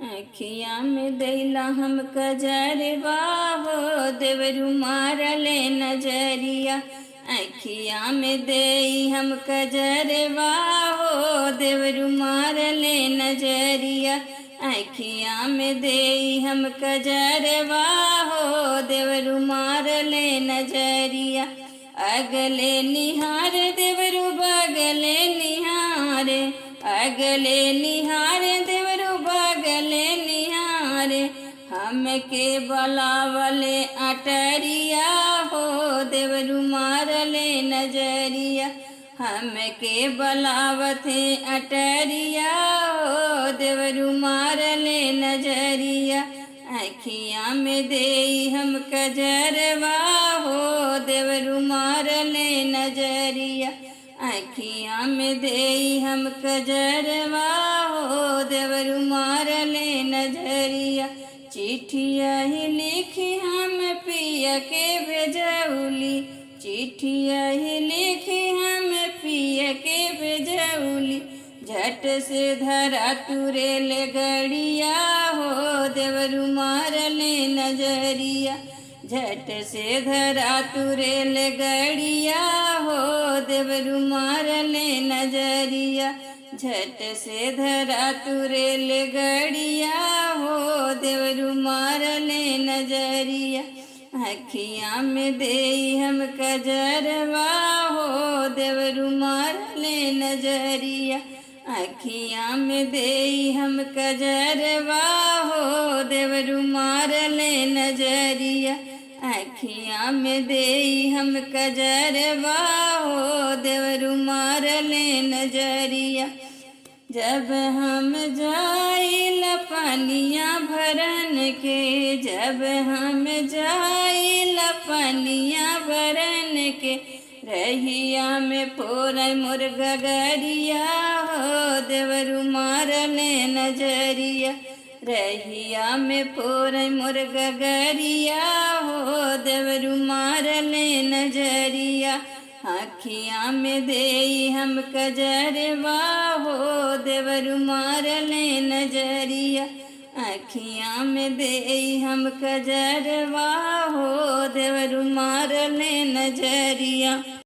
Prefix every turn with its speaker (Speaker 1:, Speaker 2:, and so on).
Speaker 1: अखिया में दैला हम कजरवा हो देवरू मारले नजरिया। अखिया में देई हम कजरवा हो देवरू मारले नजरिया। अखिया में देई हम कजरवा हो देवरू मारले नजरिया। अगले निहार देवरू बगले निहारे, अगले निहार देवरू बगले निहारे। हमके बलावले अटरिया हो देवरू मारले नजरिया। हमके बलावथे अटरिया हो देवरू मारले नजरिया। अखिया में देई हम कजरवा हो देवरू मारले नजरिया। अखिया में देई हम कजरवा हो देवरू मारले नजरिया। चिट्ठिया ही लिखी हम पिया के भेजौली, चिट्ठिया ही लिखी हम पिया के भेजौली। झट से धरा तुरेल गड़िया हो देवरू मारले नजरिया। झट से धरा तुरेल गड़िया हो देवरू मारले नजरिया। झट से धरा तुरेल गड़िया हो देवरू मारले नजरिया। अखिया में देई हम कजरवा हो देवरू मारले नजरिया। अखिया में देई हम कजरवा हो देवरू मारले नजरिया। अखिया में देई हम कजरवा हो देवरू मारले नजरिया। जब हम जाइल पनिया भरन के, जब हम जाइल पनिया भरन के। रहिया में पोरै मोर गगरिया हो देवरू मारले नजरिया। रहिया में पोरै मोर गगरिया हो देवरू मारले नजरिया। अखिया में देई हम कजरवा हो देवरू मारले नजरिया। अखिया में देई हम कजरवा हो देवरू मारले नजरिया।